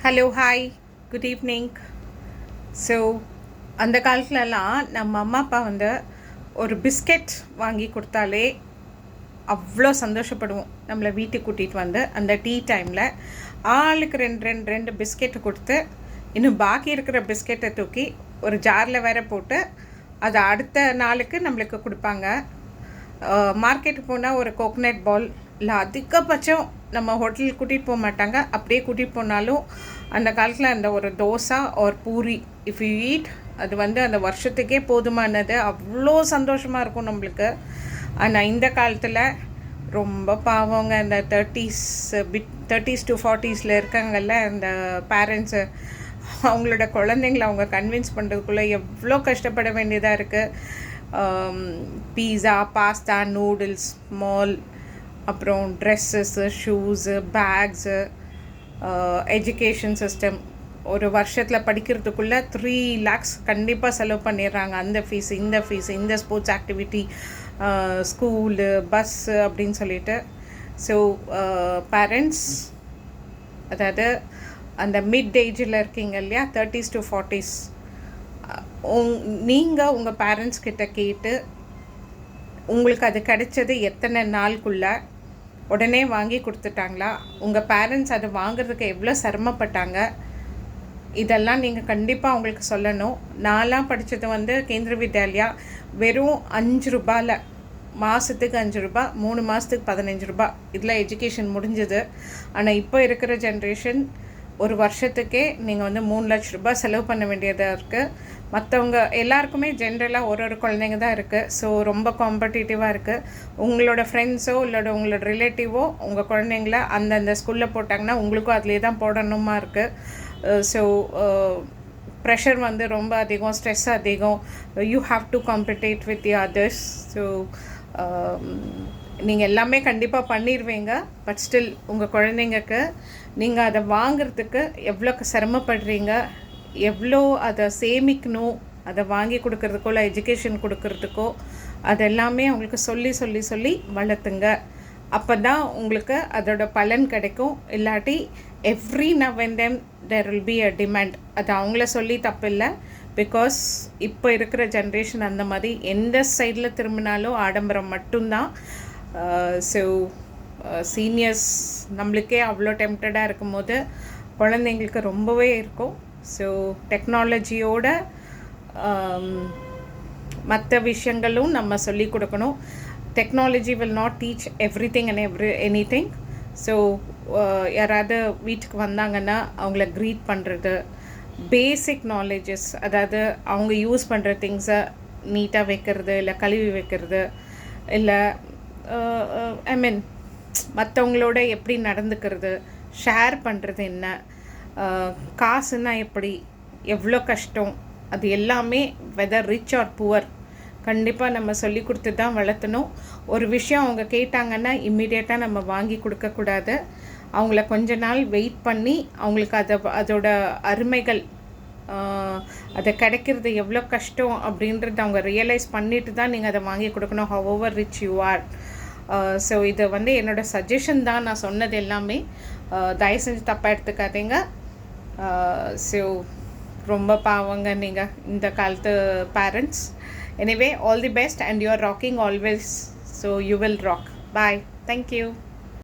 Hello hi good evening. So அந்த காலத்துலலாம் நம்ம அம்மா அப்பா வந்து ஒரு பிஸ்கெட் வாங்கி கொடுத்தாலே அவ்வளோ சந்தோஷப்படுவோம். நம்மளை வீட்டுக்கு கூட்டிகிட்டு வந்து அந்த டீ டைமில் ஆளுக்கு ரெண்டு ரெண்டு ரெண்டு பிஸ்கெட்டு கொடுத்து இன்னும் பாக்கி இருக்கிற பிஸ்கெட்டை தூக்கி ஒரு ஜாரில் வேற போட்டு அதை அடுத்த நாளுக்கு நம்மளுக்கு கொடுப்பாங்க. மார்க்கெட்டுக்கு போனால் ஒரு கோகனட் பால் இல்லை அதிகபட்சம் நம்ம ஹோட்டலுக்கு கூட்டிகிட்டு போக மாட்டாங்க. அப்படியே கூட்டிகிட்டு போனாலும் அந்த காலத்தில் அந்த ஒரு தோசை ஒரு பூரி இஃப் யூ ஈட் அது வந்து அந்த வருஷத்துக்கே போதுமானது. அவ்வளோ சந்தோஷமாக இருக்கும் நம்மளுக்கு. ஆனால் இந்த காலத்தில் ரொம்ப பாவங்க இந்த 30s to 40s இருக்காங்கல்ல அந்த பேரண்ட்ஸு, அவங்களோட குழந்தைங்கள அவங்க கன்வின்ஸ் பண்ணுறதுக்குள்ளே எவ்வளோ கஷ்டப்பட வேண்டியதாக இருக்குது. பீஸா, பாஸ்தா, நூடுல்ஸ், மால், அப்புறம் dresses, shoes, bags, education system. ஒரு வருஷத்தில் படிக்கிறதுக்குள்ளே 3 lakhs கண்டிப்பாக செலவு பண்ணிடுறாங்க. அந்த ஃபீஸு, இந்த ஃபீஸு, இந்த ஸ்போர்ட்ஸ் ஆக்டிவிட்டி, ஸ்கூலு, பஸ்ஸு அப்படின்னு சொல்லிட்டு. ஸோ பேரண்ட்ஸ், அதாவது அந்த மிட் ஏஜில் இருக்கீங்க இல்லையா, 30s to 40s, நீங்கள் உங்கள் பேரண்ட்ஸ் கிட்ட கேட்டு உங்களுக்கு அது கிடைச்சது எத்தனை நாளுக்குள்ளே உடனே வாங்கி கொடுத்துட்டாங்களா, உங்கள் பேரண்ட்ஸ் அது வாங்குறதுக்கு எவ்வளோ சிரமப்பட்டாங்க, இதெல்லாம் நீங்கள் கண்டிப்பாக அவங்களுக்கு சொல்லணும். நான்லாம் படித்தது வந்து கேந்திர வித்யாலயா, வெறும் 5 ரூபாயில் மாதத்துக்கு 5 ரூபா, 3 மாதத்துக்கு 15 ரூபா, இதில் எஜுகேஷன் முடிஞ்சது. ஆனால் இப்போ இருக்கிற ஜென்ரேஷன் ஒரு வருஷத்துக்கே நீங்கள் வந்து 3 லட்ச ரூபாய் செலவு பண்ண வேண்டியதாக இருக்குது. மற்றவங்க எல்லாருக்குமே ஜென்ரலாக ஒரு குழந்தைங்க தான் இருக்குது. ஸோ ரொம்ப காம்படிட்டிவாக இருக்குது. உங்களோட ஃப்ரெண்ட்ஸோ இல்லை உங்களோட ரிலேட்டிவோ உங்கள் குழந்தைங்கள அந்தந்த ஸ்கூலில் போட்டாங்கன்னா உங்களுக்கும் அதிலே தான் போடணுமா இருக்குது. ஸோ ப்ரெஷர் வந்து ரொம்ப அதிகம், ஸ்ட்ரெஸ் அதிகம். You have to காம்படேட் with the others. So நீங்கள் எல்லாமே கண்டிப்பாக பண்ணிடுவீங்க. பட் ஸ்டில் உங்கள் குழந்தைங்களுக்கு நீங்கள் அதை வாங்கிறதுக்கு எவ்வளோ சிரமப்படுறீங்க, எவ்வளோ அதை சேமிக்கணும், அதை வாங்கி கொடுக்கறதுக்கோ இல்லை எஜுகேஷன் கொடுக்கறதுக்கோ, அதெல்லாமே அவங்களுக்கு சொல்லி சொல்லி சொல்லி வளர்த்துங்க. அப்போ தான் உங்களுக்கு அதோட பலன் கிடைக்கும். இல்லாட்டி every now and then there will be a demand. அது அவங்கள சொல்லி தப்பில்லை. பிகாஸ் இப்போ இருக்கிற ஜென்ரேஷன் அந்த மாதிரி எந்த சைடில் திரும்பினாலும் ஆடம்பரம் மட்டும்தான். ஸோ சீனியர்ஸ் நம்மளுக்கே அவ்வளோ டெம்ப்டடாக இருக்கும்போது குழந்தைங்களுக்கு ரொம்பவே இருக்கும். ஸோ டெக்னாலஜியோட மற்ற விஷயங்களும் நம்ம சொல்லிக் கொடுக்கணும். Technology will not teach everything and anything. So யாராவது வீட்டுக்கு வந்தாங்கன்னா அவங்கள க்ரீட் பண்ணுறது, பேசிக் நாலேஜஸ், அதாவது அவங்க யூஸ் பண்ணுற திங்ஸை நீட்டாக வைக்கிறது, இல்லை கழுவி வைக்கிறது, இல்லை மற்றவங்களோட எப்படி நடந்துக்கிறது, ஷேர் பண்ணுறது என்ன, காசுன்னா எப்படி, எவ்வளோ கஷ்டம், அது எல்லாமே வெதர் ரிச் ஆர் புவர் கண்டிப்பாக நம்ம சொல்லி கொடுத்து தான் வளர்த்தணும். ஒரு விஷயம் அவங்க கேட்டாங்கன்னா இம்மிடியேட்டாக நம்ம வாங்கி கொடுக்கக்கூடாது. அவங்கள கொஞ்ச நாள் வெயிட் பண்ணி அவங்களுக்கு அதோட அருமைகள், அதை கிடைக்கிறது எவ்வளோ கஷ்டம் அப்படின்றத அவங்க ரியலைஸ் பண்ணிட்டு தான் நீங்கள் அதை வாங்கி கொடுக்கணும், however rich you are. So இது வந்து என்னோடய சஜஷன் தான். நான் சொன்னது எல்லாமே தயவு செஞ்சு தப்பாக எடுத்துக்காதீங்க. ஸோ ரொம்ப பாவங்க நீங்கள் இந்த காலத்து parents. Anyway, all the best and you are rocking always. So you will rock. Bye. Thank you.